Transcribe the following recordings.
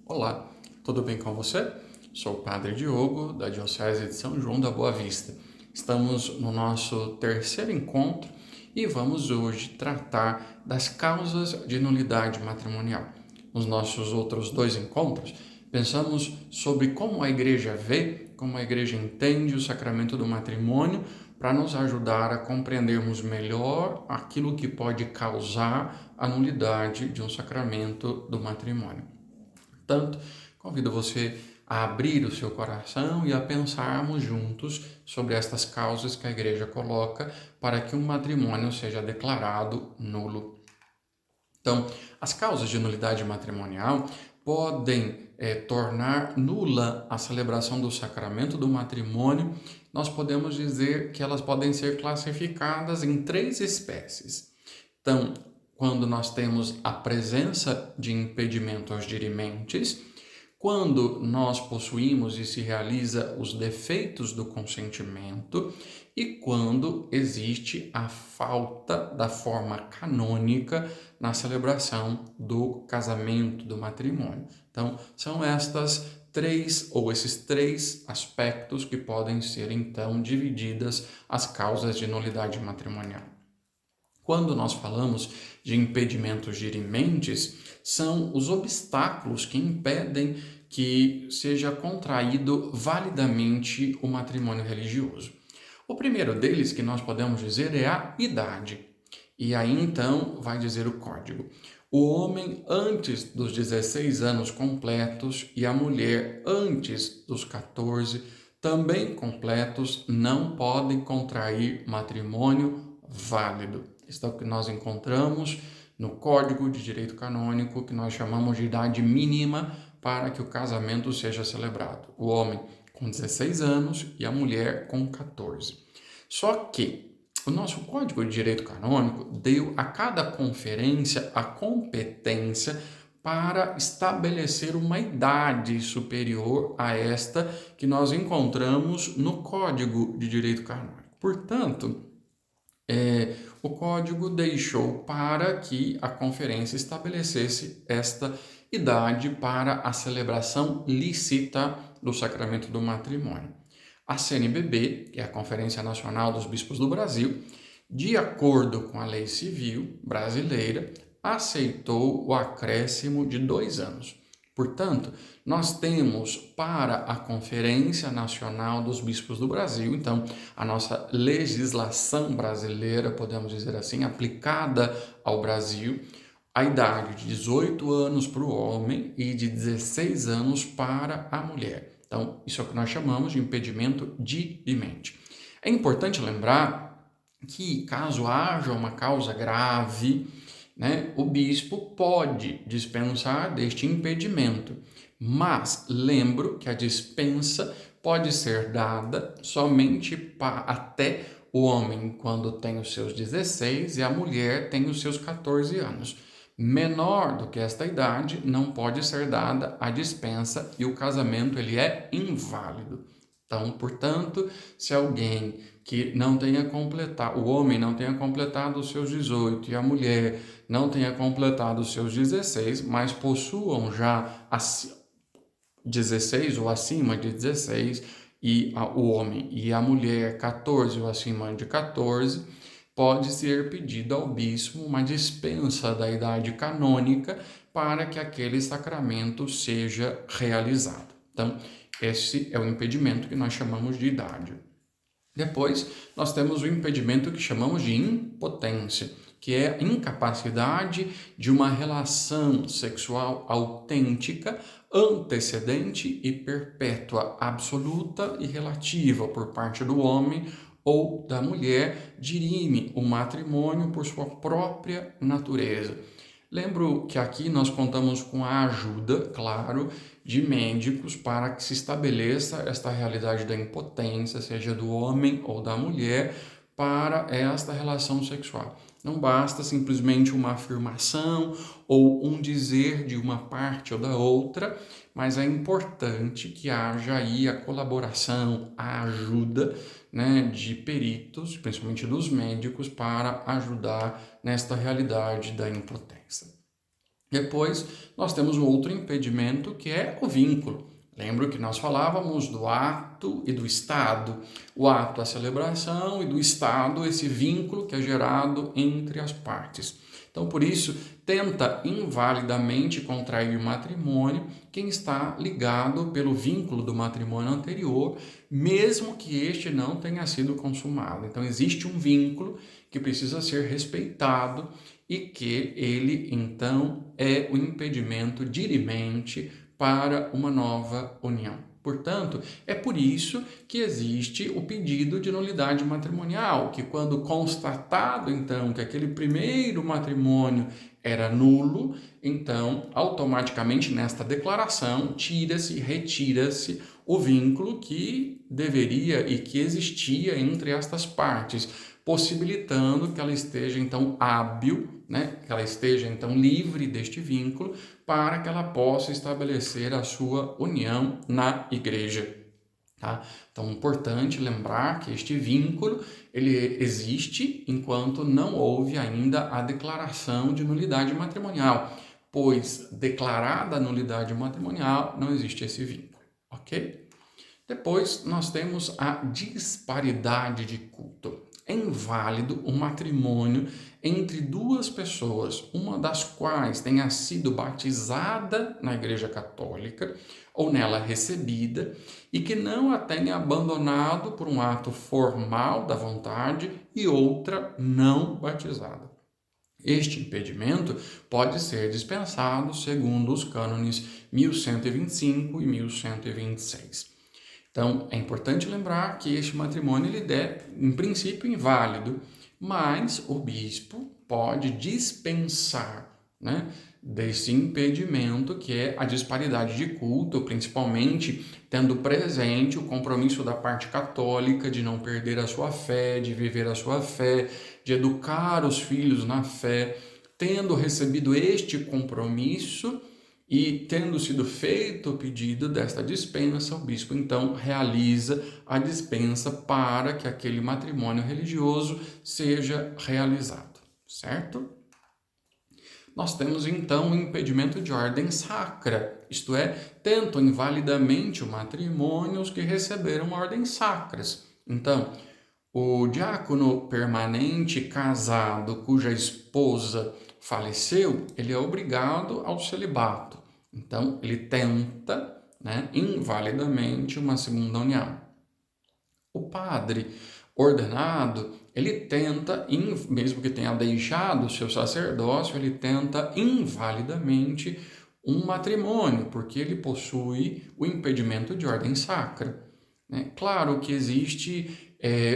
Olá, tudo bem com você? Sou o Padre Diogo, da Diocese de São João da Boa Vista. Estamos no nosso terceiro encontro e vamos hoje tratar das causas de nulidade matrimonial. Nos nossos outros dois encontros, pensamos sobre como a Igreja vê, como a Igreja entende o sacramento do matrimônio para nos ajudar a compreendermos melhor aquilo que pode causar a nulidade de um sacramento do matrimônio. Portanto, convido você a abrir o seu coração e a pensarmos juntos sobre estas causas que a Igreja coloca para que um matrimônio seja declarado nulo. Então, as causas de nulidade matrimonial podem tornar nula a celebração do sacramento do matrimônio. Nós podemos dizer que elas podem ser classificadas em três espécies. Então, quando nós temos a presença de impedimentos dirimentes, quando nós possuímos e se realiza os defeitos do consentimento e quando existe a falta da forma canônica na celebração do casamento, do matrimônio. Então, são esses três aspectos que podem ser, então, divididas as causas de nulidade matrimonial. Quando nós falamos de impedimentos dirimentes, são os obstáculos que impedem que seja contraído validamente o matrimônio religioso. O primeiro deles, que nós podemos dizer, é a idade. E aí então vai dizer o código: o homem antes dos 16 anos completos e a mulher antes dos 14 também completos não podem contrair matrimônio válido. Isso é o que nós encontramos no Código de Direito Canônico, que nós chamamos de idade mínima para que o casamento seja celebrado. O homem com 16 anos e a mulher com 14. Só que o nosso Código de Direito Canônico deu a cada conferência a competência para estabelecer uma idade superior a esta que nós encontramos no Código de Direito Canônico. Portanto, o Código deixou para que a conferência estabelecesse esta idade para a celebração lícita do sacramento do matrimônio. A CNBB, que é a Conferência Nacional dos Bispos do Brasil, de acordo com a lei civil brasileira, aceitou o acréscimo de 2 anos. Portanto, nós temos para a Conferência Nacional dos Bispos do Brasil, então, a nossa legislação brasileira, podemos dizer assim, aplicada ao Brasil, a idade de 18 anos para o homem e de 16 anos para a mulher. Então, isso é o que nós chamamos de impedimento dirimente. É importante lembrar que, caso haja uma causa grave, o bispo pode dispensar deste impedimento, mas lembro que a dispensa pode ser dada somente até o homem quando tem os seus 16 e a mulher tem os seus 14 anos. Menor do que esta idade não pode ser dada a dispensa e o casamento ele é inválido. Então, portanto, se alguém que não tenha completado, o homem não tenha completado os seus 18 e a mulher não tenha completado os seus 16, mas possuam já 16 ou acima de 16, e o homem e a mulher 14 ou acima de 14, pode ser pedido ao bispo uma dispensa da idade canônica para que aquele sacramento seja realizado. Então, esse é o impedimento que nós chamamos de idade. Depois, nós temos o impedimento que chamamos de impotência, que é a incapacidade de uma relação sexual autêntica, antecedente e perpétua, absoluta e relativa por parte do homem ou da mulher, dirime o matrimônio por sua própria natureza. Lembro que aqui nós contamos com a ajuda, claro, de médicos para que se estabeleça esta realidade da impotência, seja do homem ou da mulher, para esta relação sexual. Não basta simplesmente uma afirmação ou um dizer de uma parte ou da outra, mas é importante que haja aí a colaboração, a ajuda, de peritos, principalmente dos médicos, para ajudar nesta realidade da impotência. Depois, nós temos um outro impedimento que é o vínculo. Lembro que nós falávamos do ato e do estado. O ato, a celebração, e do estado, esse vínculo que é gerado entre as partes. Então, por isso, tenta invalidamente contrair matrimônio quem está ligado pelo vínculo do matrimônio anterior, mesmo que este não tenha sido consumado. Então, existe um vínculo que precisa ser respeitado e que ele, então, é o impedimento dirimente para uma nova união. Portanto, é por isso que existe o pedido de nulidade matrimonial, que quando constatado, então, que aquele primeiro matrimônio era nulo, então, automaticamente nesta declaração, retira-se o vínculo que deveria e que existia entre estas partes, possibilitando que ela esteja, então, hábil, que ela esteja, então, livre deste vínculo, para que ela possa estabelecer a sua união na igreja. Tá? Então, é importante lembrar que este vínculo ele existe enquanto não houve ainda a declaração de nulidade matrimonial, pois declarada a nulidade matrimonial não existe esse vínculo, ok? Depois nós temos a disparidade de culto. É inválido o matrimônio entre duas pessoas, uma das quais tenha sido batizada na Igreja Católica ou nela recebida e que não a tenha abandonado por um ato formal da vontade e outra não batizada. Este impedimento pode ser dispensado segundo os cânones 1125 e 1126. Então, é importante lembrar que este matrimônio ele é, em princípio, inválido, mas o bispo pode dispensar, desse impedimento que é a disparidade de culto, principalmente tendo presente o compromisso da parte católica de não perder a sua fé, de viver a sua fé, de educar os filhos na fé, tendo recebido este compromisso. E tendo sido feito o pedido desta dispensa, o bispo então realiza a dispensa para que aquele matrimônio religioso seja realizado, certo? Nós temos então o impedimento de ordem sacra, isto é, tentam invalidamente o matrimônio os que receberam ordens sacras. Então, o diácono permanente casado cuja esposa faleceu, ele é obrigado ao celibato. Então, ele tenta, invalidamente uma segunda união. O padre ordenado, ele tenta, mesmo que tenha deixado o seu sacerdócio, ele tenta invalidamente um matrimônio, porque ele possui o impedimento de ordem sacra. Claro que existe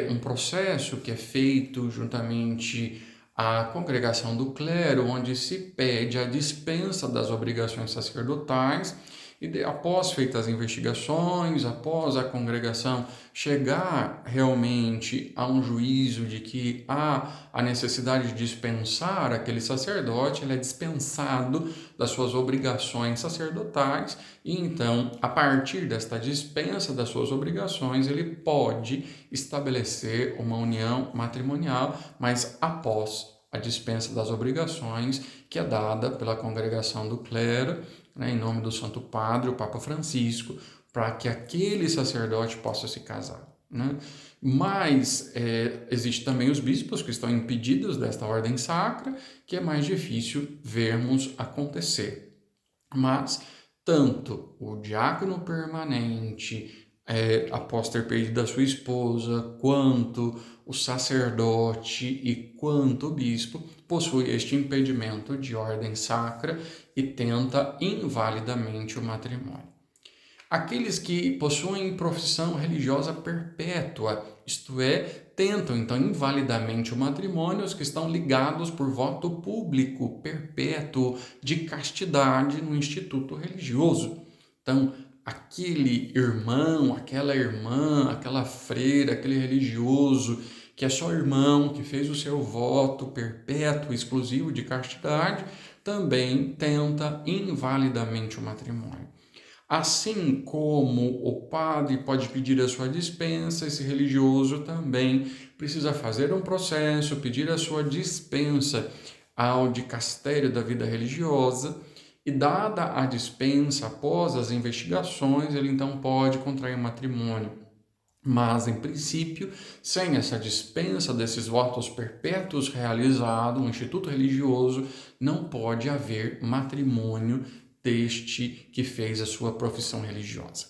um processo que é feito juntamente à congregação do clero, onde se pede a dispensa das obrigações sacerdotais e após feitas as investigações, após a congregação chegar realmente a um juízo de que há a necessidade de dispensar aquele sacerdote, ele é dispensado das suas obrigações sacerdotais e então, a partir desta dispensa das suas obrigações, ele pode estabelecer uma união matrimonial, mas após a dispensa das obrigações que é dada pela congregação do clero, em nome do Santo Padre, o Papa Francisco, para que aquele sacerdote possa se casar. Mas existe também os bispos que estão impedidos desta ordem sacra, que é mais difícil vermos acontecer. Mas tanto o diácono permanente, após ter perdido a sua esposa, quanto o sacerdote e quanto o bispo possui este impedimento de ordem sacra e tenta invalidamente o matrimônio. Aqueles que possuem profissão religiosa perpétua, isto é, tentam então invalidamente o matrimônio, os que estão ligados por voto público perpétuo de castidade no instituto religioso. Então, aquele irmão, aquela irmã, aquela freira, aquele religioso que é só irmão, que fez o seu voto perpétuo, exclusivo de castidade, também tenta invalidamente o matrimônio. Assim como o padre pode pedir a sua dispensa, esse religioso também precisa fazer um processo, pedir a sua dispensa ao dicastério da vida religiosa, E dada a dispensa após as investigações, ele então pode contrair matrimônio. Mas, em princípio, sem essa dispensa desses votos perpétuos realizados, um instituto religioso, não pode haver matrimônio deste que fez a sua profissão religiosa.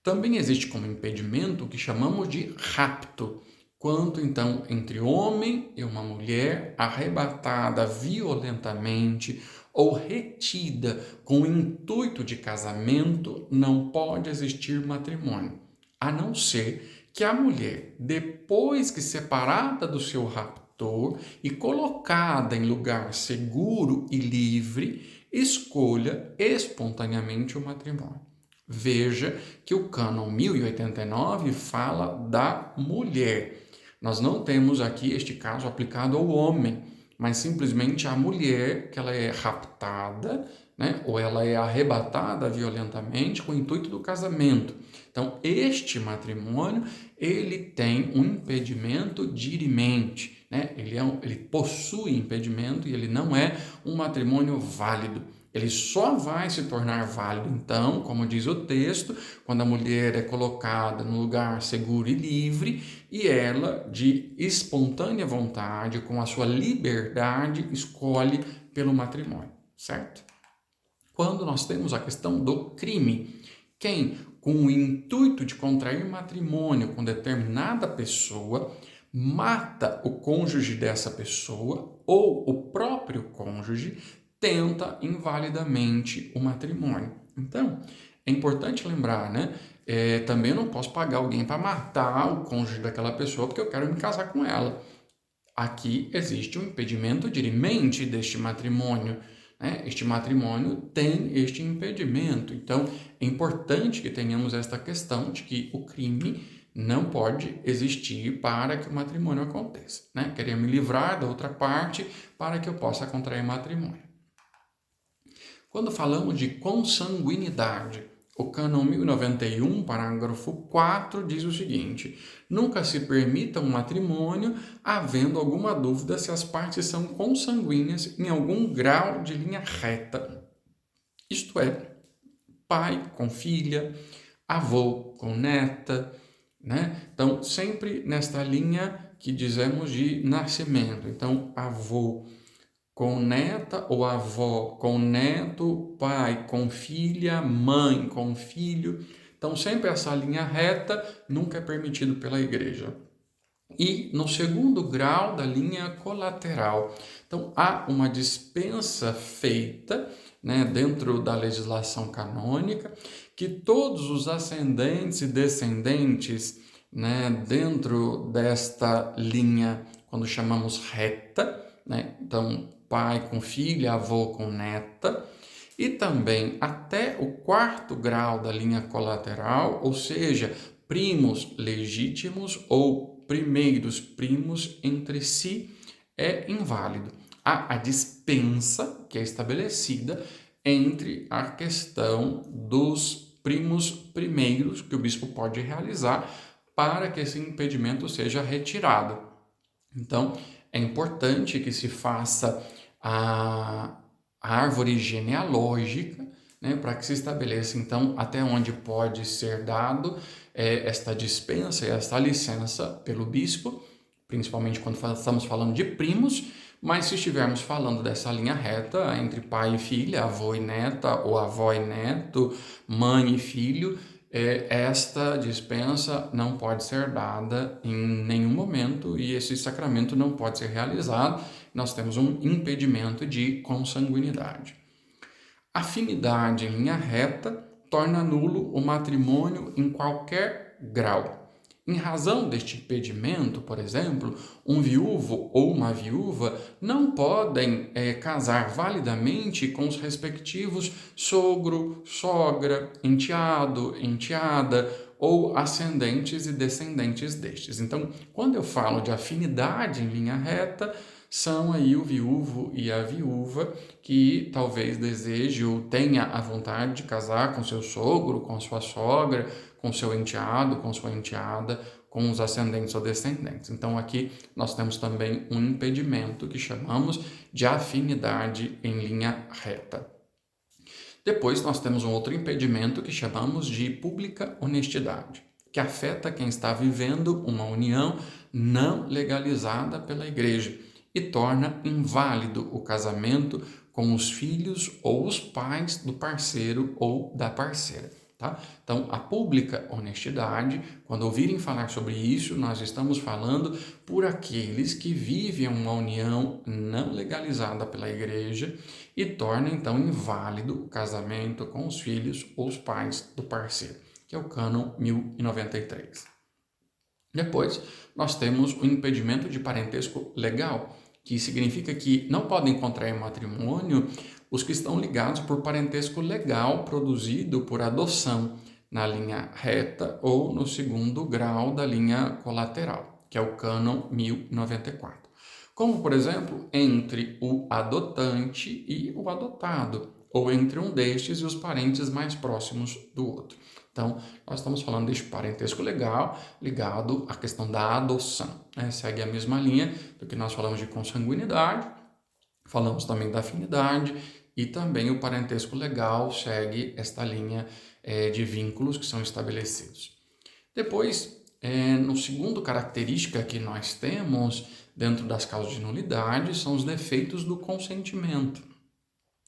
Também existe como impedimento o que chamamos de rapto, quando então entre homem e uma mulher arrebatada violentamente ou retida com o intuito de casamento, não pode existir matrimônio, a não ser que a mulher, depois que separada do seu raptor e colocada em lugar seguro e livre, escolha espontaneamente o matrimônio. Veja que o cânon 1089 fala da mulher. Nós não temos aqui este caso aplicado ao homem, mas simplesmente a mulher que ela é raptada, né, ou ela é arrebatada violentamente com o intuito do casamento. Então, este matrimônio, ele tem um impedimento dirimente, né? Ele possui impedimento e ele não é um matrimônio válido. Ele só vai se tornar válido, então, como diz o texto, quando a mulher é colocada num lugar seguro e livre e ela, de espontânea vontade, com a sua liberdade, escolhe pelo matrimônio, certo? Quando nós temos a questão do crime, quem, com o intuito de contrair matrimônio com determinada pessoa, mata o cônjuge dessa pessoa ou o próprio cônjuge, tenta invalidamente o matrimônio. Então, é importante lembrar, né? Também não posso pagar alguém para matar o cônjuge daquela pessoa porque eu quero me casar com ela. Aqui existe um impedimento dirimente deste matrimônio, né? Este matrimônio tem este impedimento. Então, é importante que tenhamos esta questão de que o crime não pode existir para que o matrimônio aconteça, né? Querer me livrar da outra parte para que eu possa contrair matrimônio. Quando falamos de consanguinidade, o cânon 1091, parágrafo 4, diz o seguinte: nunca se permita um matrimônio havendo alguma dúvida se as partes são consanguíneas em algum grau de linha reta. Isto é, pai com filha, avô com neta, né? Então, sempre nesta linha que dizemos de nascimento. Então, avô com neta ou avó, com neto, pai, com filha, mãe, com filho. Então, sempre essa linha reta nunca é permitido pela igreja. E no segundo grau da linha colateral. Então, há uma dispensa feita, né, dentro da legislação canônica, que todos os ascendentes e descendentes, né, dentro desta linha, quando chamamos reta, né, então pai com filha, avô com neta, e também até o quarto grau da linha colateral, ou seja, primos legítimos ou primeiros primos entre si, é inválido. Há a dispensa que é estabelecida entre a questão dos primos primeiros que o bispo pode realizar para que esse impedimento seja retirado. Então, é importante que se faça a árvore genealógica, né, para que se estabeleça, então, até onde pode ser dado esta dispensa e esta licença pelo bispo, principalmente quando estamos falando de primos, mas se estivermos falando dessa linha reta entre pai e filha, avô e neta, ou avó e neto, mãe e filho, esta dispensa não pode ser dada em nenhum momento e esse sacramento não pode ser realizado. Nós temos um impedimento de consanguinidade. Afinidade em linha reta torna nulo o matrimônio em qualquer grau. Em razão deste impedimento, por exemplo, um viúvo ou uma viúva não podem casar validamente com os respectivos sogro, sogra, enteado, enteada ou ascendentes e descendentes destes. Então, quando eu falo de afinidade em linha reta, são aí o viúvo e a viúva que talvez deseje ou tenha a vontade de casar com seu sogro, com sua sogra, com seu enteado, com sua enteada, com os ascendentes ou descendentes. Então aqui nós temos também um impedimento que chamamos de afinidade em linha reta. Depois nós temos um outro impedimento que chamamos de pública honestidade, que afeta quem está vivendo uma união não legalizada pela igreja e torna inválido o casamento com os filhos ou os pais do parceiro ou da parceira. Tá? Então, a pública honestidade, quando ouvirem falar sobre isso, nós estamos falando por aqueles que vivem uma união não legalizada pela igreja e torna, então, inválido o casamento com os filhos ou os pais do parceiro, que é o cânon 1093. Depois, nós temos o impedimento de parentesco legal, que significa que não podem contrair matrimônio os que estão ligados por parentesco legal produzido por adoção na linha reta ou no segundo grau da linha colateral, que é o cânon 1094. Como, por exemplo, entre o adotante e o adotado, ou entre um destes e os parentes mais próximos do outro. Então, nós estamos falando deste parentesco legal ligado à questão da adoção. Segue a mesma linha do que nós falamos de consanguinidade, falamos também da afinidade e também o parentesco legal segue esta linha de vínculos que são estabelecidos. Depois, no segundo característica que nós temos dentro das causas de nulidade são os defeitos do consentimento.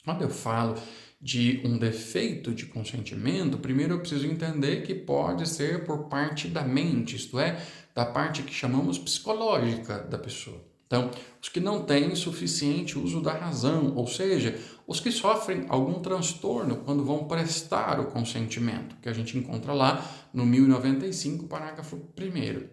Quando eu falo de um defeito de consentimento, primeiro eu preciso entender que pode ser por parte da mente, isto é, da parte que chamamos psicológica da pessoa. Então, os que não têm suficiente uso da razão, ou seja, os que sofrem algum transtorno quando vão prestar o consentimento, que a gente encontra lá no 1095, parágrafo 1º.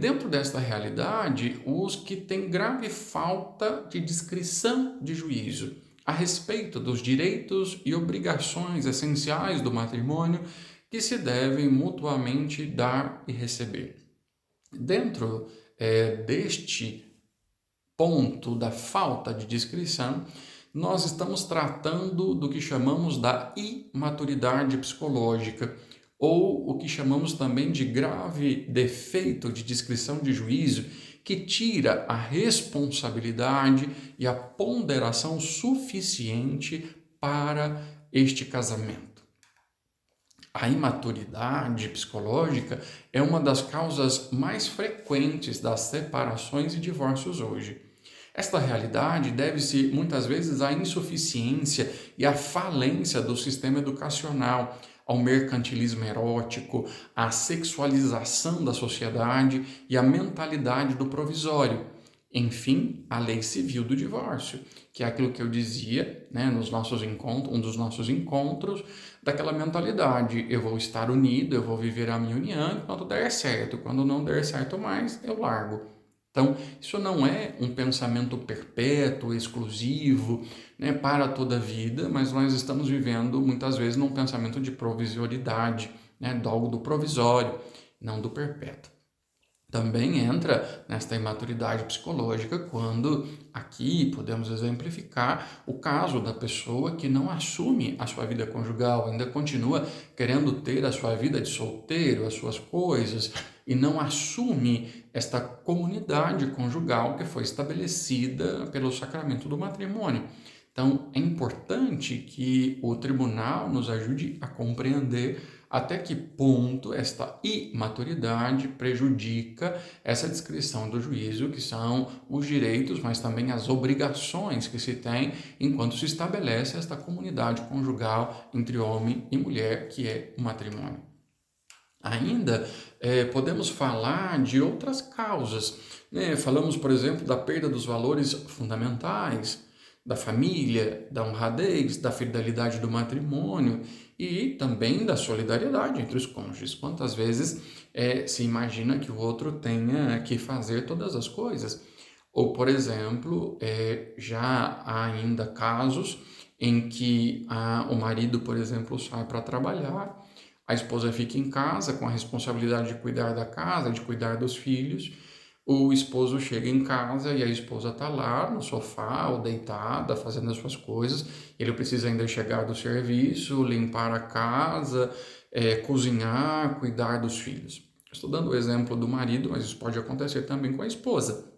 Dentro desta realidade, os que têm grave falta de discrição de juízo a respeito dos direitos e obrigações essenciais do matrimônio que se devem mutuamente dar e receber. Dentro deste ponto da falta de discrição, nós estamos tratando do que chamamos da imaturidade psicológica, ou o que chamamos também de grave defeito de discrição de juízo, que tira a responsabilidade e a ponderação suficiente para este casamento. A imaturidade psicológica é uma das causas mais frequentes das separações e divórcios hoje. Esta realidade deve-se muitas vezes à insuficiência e à falência do sistema educacional, ao mercantilismo erótico, à sexualização da sociedade e à mentalidade do provisório. Enfim, a lei civil do divórcio, que é aquilo que eu dizia, nos nossos encontros, um dos nossos encontros, daquela mentalidade: eu vou estar unido, eu vou viver a minha união enquanto der certo, quando não der certo mais, eu largo. Então, isso não é um pensamento perpétuo, exclusivo, para toda a vida, mas nós estamos vivendo muitas vezes num pensamento de provisoriedade, algo do provisório, não do perpétuo. Também entra nesta imaturidade psicológica quando aqui podemos exemplificar o caso da pessoa que não assume a sua vida conjugal, ainda continua querendo ter a sua vida de solteiro, as suas coisas, e não assume esta comunidade conjugal que foi estabelecida pelo sacramento do matrimônio. Então, é importante que o tribunal nos ajude a compreender até que ponto esta imaturidade prejudica essa descrição do juízo, que são os direitos, mas também as obrigações que se tem enquanto se estabelece esta comunidade conjugal entre homem e mulher, que é o matrimônio. Ainda podemos falar de outras causas. Falamos, por exemplo, da perda dos valores fundamentais, da família, da honradez, da fidelidade do matrimônio e também da solidariedade entre os cônjuges. Quantas vezes se imagina que o outro tenha que fazer todas as coisas? Ou, por exemplo, já há ainda casos em que o marido, por exemplo, sai para trabalhar, a esposa fica em casa com a responsabilidade de cuidar da casa, de cuidar dos filhos. O esposo chega em casa e a esposa está lá no sofá ou deitada, fazendo as suas coisas. Ele precisa ainda chegar do serviço, limpar a casa, cozinhar, cuidar dos filhos. Estou dando o exemplo do marido, mas isso pode acontecer também com a esposa,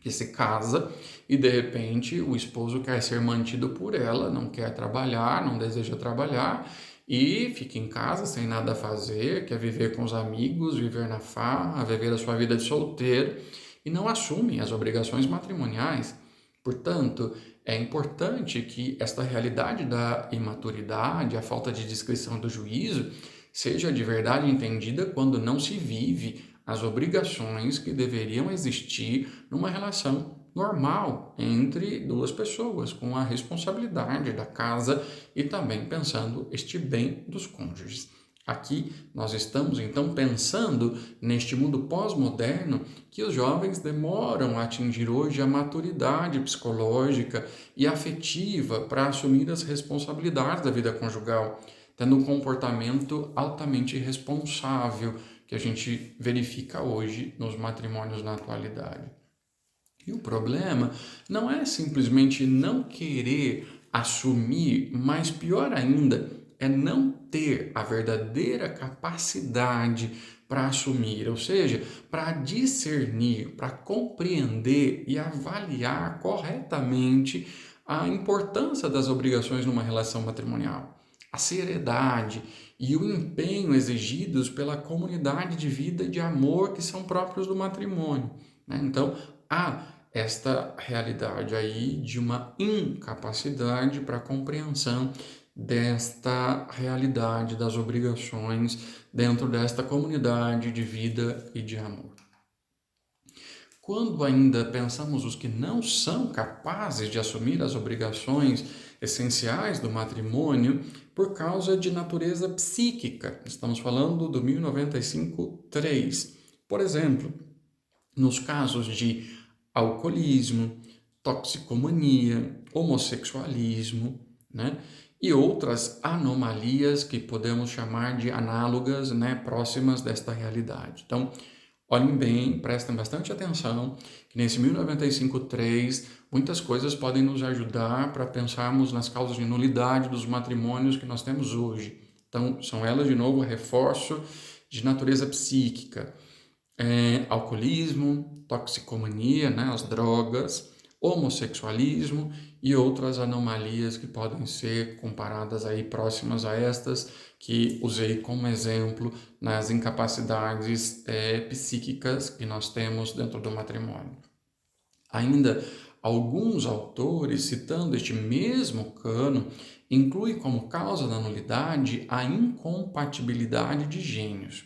que se casa e de repente o esposo quer ser mantido por ela, não quer trabalhar, não deseja trabalhar e fica em casa sem nada a fazer, quer viver com os amigos, viver na farra, viver a sua vida de solteiro e não assume as obrigações matrimoniais. Portanto, é importante que esta realidade da imaturidade, a falta de discrição do juízo, seja de verdade entendida quando não se vive as obrigações que deveriam existir numa relação normal entre duas pessoas, com a responsabilidade da casa e também pensando este bem dos cônjuges. Aqui nós estamos então pensando neste mundo pós-moderno que os jovens demoram a atingir hoje a maturidade psicológica e afetiva para assumir as responsabilidades da vida conjugal, tendo um comportamento altamente responsável que a gente verifica hoje nos matrimônios na atualidade. E o problema não é simplesmente não querer assumir, mas pior ainda, é não ter a verdadeira capacidade para assumir, ou seja, para discernir, para compreender e avaliar corretamente a importância das obrigações numa relação matrimonial, a seriedade e o empenho exigidos pela comunidade de vida e de amor que são próprios do matrimônio, né? Então, há esta realidade aí de uma incapacidade para a compreensão desta realidade das obrigações dentro desta comunidade de vida e de amor. Quando ainda pensamos os que não são capazes de assumir as obrigações essenciais do matrimônio por causa de natureza psíquica, estamos falando do 1095-3. Por exemplo, nos casos de alcoolismo, toxicomania, homossexualismo, né? E outras anomalias que podemos chamar de análogas, né, próximas desta realidade. Então, olhem bem, prestem bastante atenção, que nesse 1095-3, muitas coisas podem nos ajudar para pensarmos nas causas de nulidade dos matrimônios que nós temos hoje. Então, são elas, de novo, reforço de natureza psíquica. Alcoolismo, toxicomania, né, as drogas, homossexualismo e outras anomalias que podem ser comparadas aí próximas a estas que usei como exemplo nas incapacidades psíquicas que nós temos dentro do matrimônio. Ainda alguns autores, citando este mesmo cano, incluem como causa da nulidade a incompatibilidade de gênios.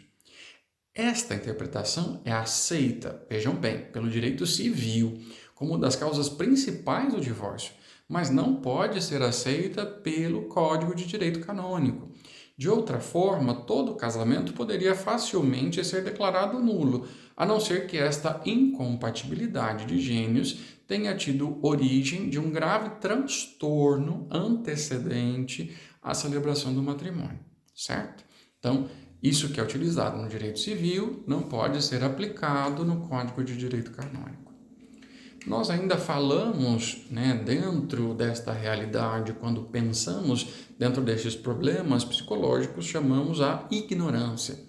Esta interpretação é aceita, vejam bem, pelo direito civil como uma das causas principais do divórcio, mas não pode ser aceita pelo Código de Direito Canônico. De outra forma, todo casamento poderia facilmente ser declarado nulo, a não ser que esta incompatibilidade de gênios tenha tido origem de um grave transtorno antecedente à celebração do matrimônio, certo? Então, isso que é utilizado no direito civil não pode ser aplicado no Código de Direito Canônico. Nós ainda falamos, né, dentro desta realidade, quando pensamos dentro destes problemas psicológicos, chamamos a ignorância.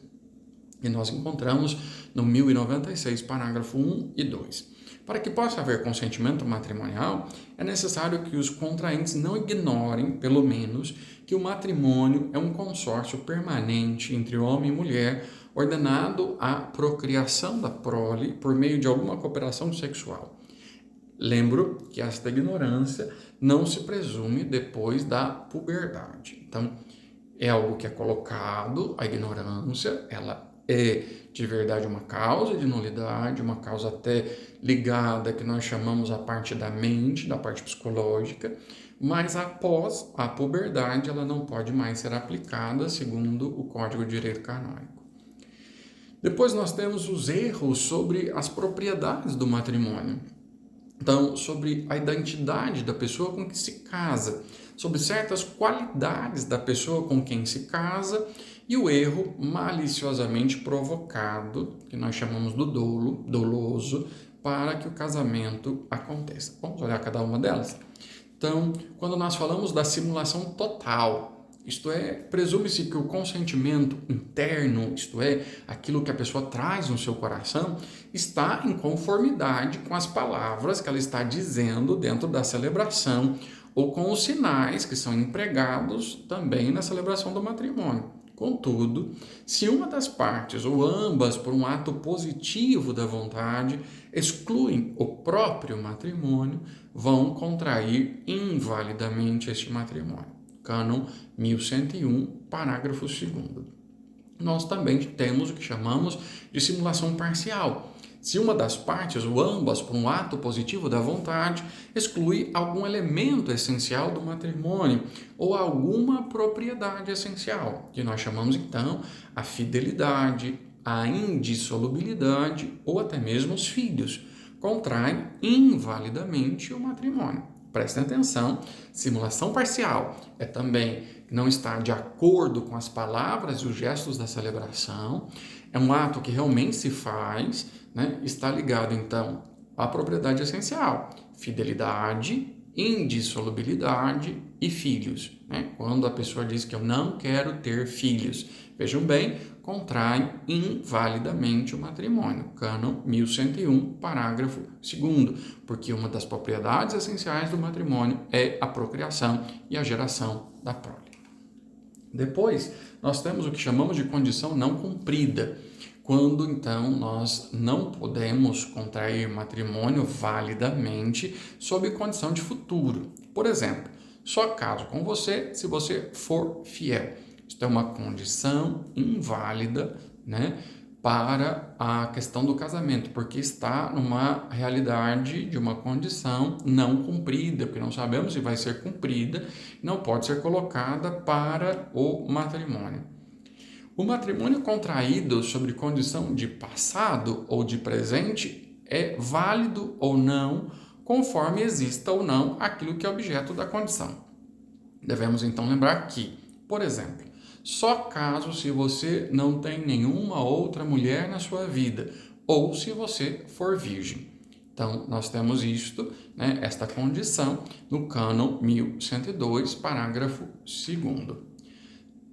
E nós encontramos no 1096, parágrafo 1 e 2. Para que possa haver consentimento matrimonial, é necessário que os contraentes não ignorem, pelo menos, que o matrimônio é um consórcio permanente entre homem e mulher, ordenado à procriação da prole por meio de alguma cooperação sexual. Lembro que esta ignorância não se presume depois da puberdade. Então, é algo que é colocado, a ignorância, ela é de verdade uma causa de nulidade, uma causa até ligada que nós chamamos a parte da mente, da parte psicológica, mas após a puberdade ela não pode mais ser aplicada segundo o Código de Direito Canônico. Depois nós temos os erros sobre as propriedades do matrimônio. Então, sobre a identidade da pessoa com que se casa, sobre certas qualidades da pessoa com quem se casa e o erro maliciosamente provocado, que nós chamamos do doloso, para que o casamento aconteça. Vamos olhar cada uma delas? Então, quando nós falamos da simulação total, isto é, presume-se que o consentimento interno, isto é, aquilo que a pessoa traz no seu coração, está em conformidade com as palavras que ela está dizendo dentro da celebração ou com os sinais que são empregados também na celebração do matrimônio. Contudo, se uma das partes ou ambas, por um ato positivo da vontade, excluem o próprio matrimônio, vão contrair invalidamente este matrimônio. Cânon 1101, parágrafo 2º. Nós também temos o que chamamos de simulação parcial. Se uma das partes ou ambas, por um ato positivo da vontade, exclui algum elemento essencial do matrimônio ou alguma propriedade essencial, que nós chamamos então a fidelidade, a indissolubilidade ou até mesmo os filhos, contraem invalidamente o matrimônio. Prestem atenção, simulação parcial é também não estar de acordo com as palavras e os gestos da celebração, é um ato que realmente se faz, né? Está ligado então à propriedade essencial, fidelidade, indissolubilidade e filhos. Né? Quando a pessoa diz que eu não quero ter filhos, vejam bem, contrai invalidamente o matrimônio. Cânon 1101, parágrafo 2º, porque uma das propriedades essenciais do matrimônio é a procriação e a geração da prole. Depois, nós temos o que chamamos de condição não cumprida, quando então nós não podemos contrair matrimônio validamente sob condição de futuro. Por exemplo, só caso com você se você for fiel. Isso é uma condição inválida, né, para a questão do casamento, porque está numa realidade de uma condição não cumprida, porque não sabemos se vai ser cumprida, não pode ser colocada para o matrimônio. O matrimônio contraído sobre condição de passado ou de presente é válido ou não, conforme exista ou não aquilo que é objeto da condição. Devemos então lembrar que, por exemplo, só caso se você não tem nenhuma outra mulher na sua vida ou se você for virgem. Então, nós temos isto, né, esta condição no cânon 1102, parágrafo 2º.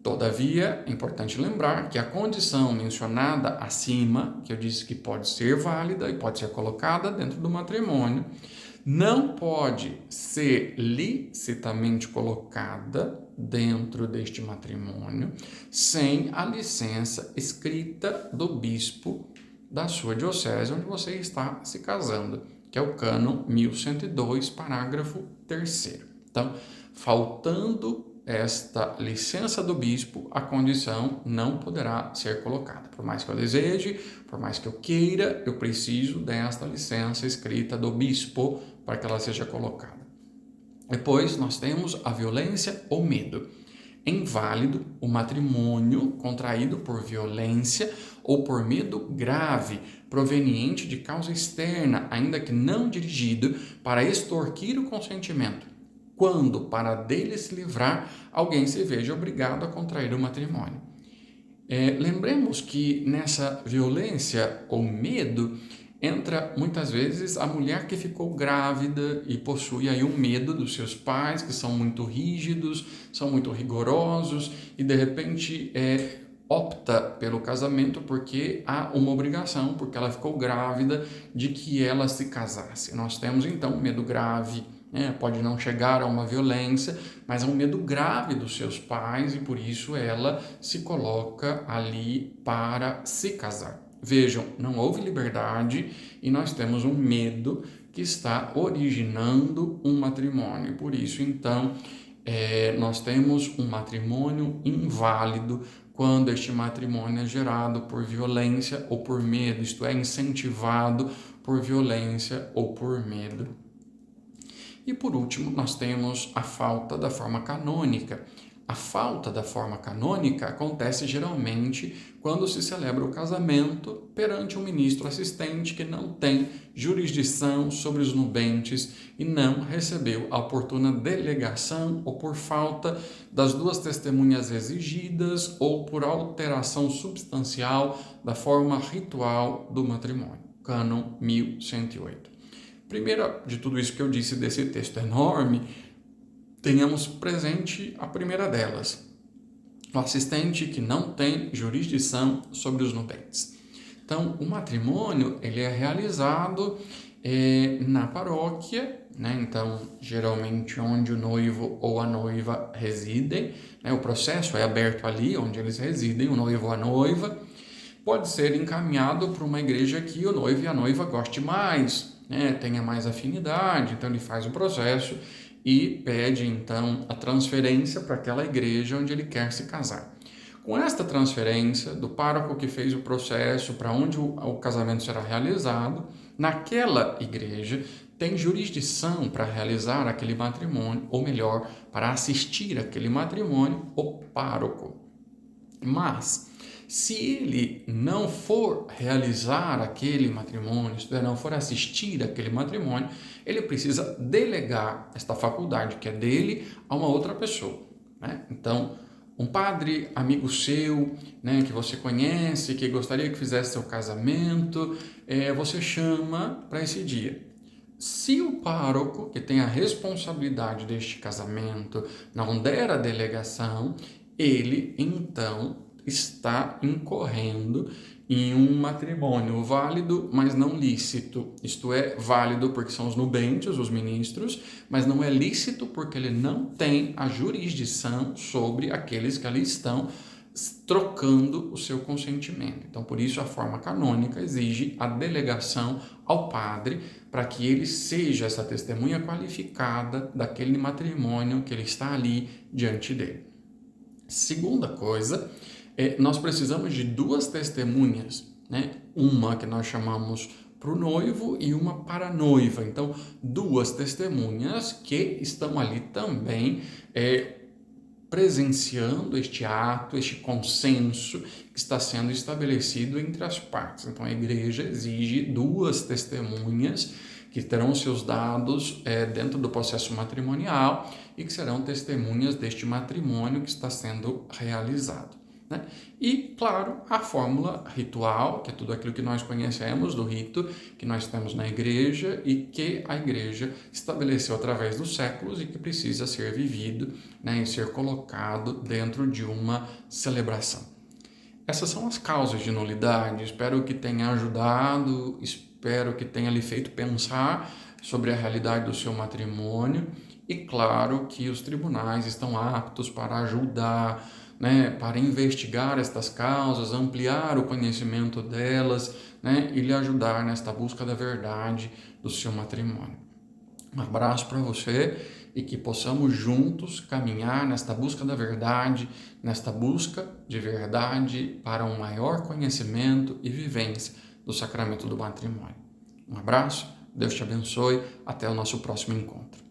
Todavia, é importante lembrar que a condição mencionada acima, que eu disse que pode ser válida e pode ser colocada dentro do matrimônio, não pode ser licitamente colocada dentro deste matrimônio sem a licença escrita do bispo da sua diocese onde você está se casando, que é o cânon 1102, parágrafo 3º. Então, faltando esta licença do bispo, a condição não poderá ser colocada. Por mais que eu deseje, por mais que eu queira, eu preciso desta licença escrita do bispo para que ela seja colocada. Depois, nós temos a violência ou medo. É inválido o matrimônio contraído por violência ou por medo grave, proveniente de causa externa, ainda que não dirigido, para extorquir o consentimento, quando, para dele se livrar, alguém se veja obrigado a contrair o matrimônio. Lembremos que nessa violência ou medo entra muitas vezes a mulher que ficou grávida e possui aí um medo dos seus pais, que são muito rígidos, são muito rigorosos e de repente opta pelo casamento porque há uma obrigação, porque ela ficou grávida de que ela se casasse. Nós temos então um medo grave, pode não chegar a uma violência, mas é um medo grave dos seus pais e por isso ela se coloca ali para se casar. Vejam, não houve liberdade e nós temos um medo que está originando um matrimônio. Por isso, então, nós temos um matrimônio inválido quando este matrimônio é gerado por violência ou por medo, isto é, incentivado por violência ou por medo. E por último, nós temos a falta da forma canônica. A falta da forma canônica acontece geralmente quando se celebra o casamento perante um ministro assistente que não tem jurisdição sobre os nubentes e não recebeu a oportuna delegação ou por falta das duas testemunhas exigidas ou por alteração substancial da forma ritual do matrimônio. Cânon 1108. Primeiro de tudo isso que eu disse desse texto enorme, tenhamos presente a primeira delas. o assistente que não tem jurisdição sobre os nubentes. Então, o matrimônio ele é realizado na paróquia, né? Então, geralmente onde o noivo ou a noiva residem, né? O processo é aberto ali onde eles residem, o noivo ou a noiva. Pode ser encaminhado para uma igreja que o noivo e a noiva gostem mais, né? Tenha mais afinidade, então ele faz o processo e pede então a transferência para aquela igreja onde ele quer se casar. Com esta transferência do pároco que fez o processo para onde o casamento será realizado, naquela igreja tem jurisdição para realizar aquele matrimônio, ou melhor, para assistir aquele matrimônio, o pároco. Mas, se ele não for realizar aquele matrimônio, se ele não for assistir aquele matrimônio, ele precisa delegar esta faculdade que é dele a uma outra pessoa, né? Então, um padre amigo seu, né, que você conhece, que gostaria que fizesse seu casamento, você chama para esse dia. Se o pároco, que tem a responsabilidade deste casamento, não der a delegação, ele então está incorrendo em um matrimônio válido, mas não lícito. Isto é, válido porque são os nubentes, os ministros, mas não é lícito porque ele não tem a jurisdição sobre aqueles que ali estão trocando o seu consentimento. Então, por isso, a forma canônica exige a delegação ao padre para que ele seja essa testemunha qualificada daquele matrimônio que ele está ali diante dele. Segunda coisa, nós precisamos de duas testemunhas, né? Uma que nós chamamos para o noivo e uma para a noiva. Então, duas testemunhas que estão ali também presenciando este ato, este consenso que está sendo estabelecido entre as partes. Então, a igreja exige duas testemunhas que terão seus dados dentro do processo matrimonial e que serão testemunhas deste matrimônio que está sendo realizado, né? E, claro, a fórmula ritual, que é tudo aquilo que nós conhecemos do rito que nós temos na igreja e que a igreja estabeleceu através dos séculos e que precisa ser vivido, né, e ser colocado dentro de uma celebração. Essas são as causas de nulidade. Espero que tenha ajudado, espero que tenha lhe feito pensar sobre a realidade do seu matrimônio e, claro, que os tribunais estão aptos para ajudar, né, para investigar estas causas, ampliar o conhecimento delas, né, e lhe ajudar nesta busca da verdade do seu matrimônio. Um abraço para você e que possamos juntos caminhar nesta busca da verdade, nesta busca de verdade para um maior conhecimento e vivência do sacramento do matrimônio. Um abraço, Deus te abençoe, até o nosso próximo encontro.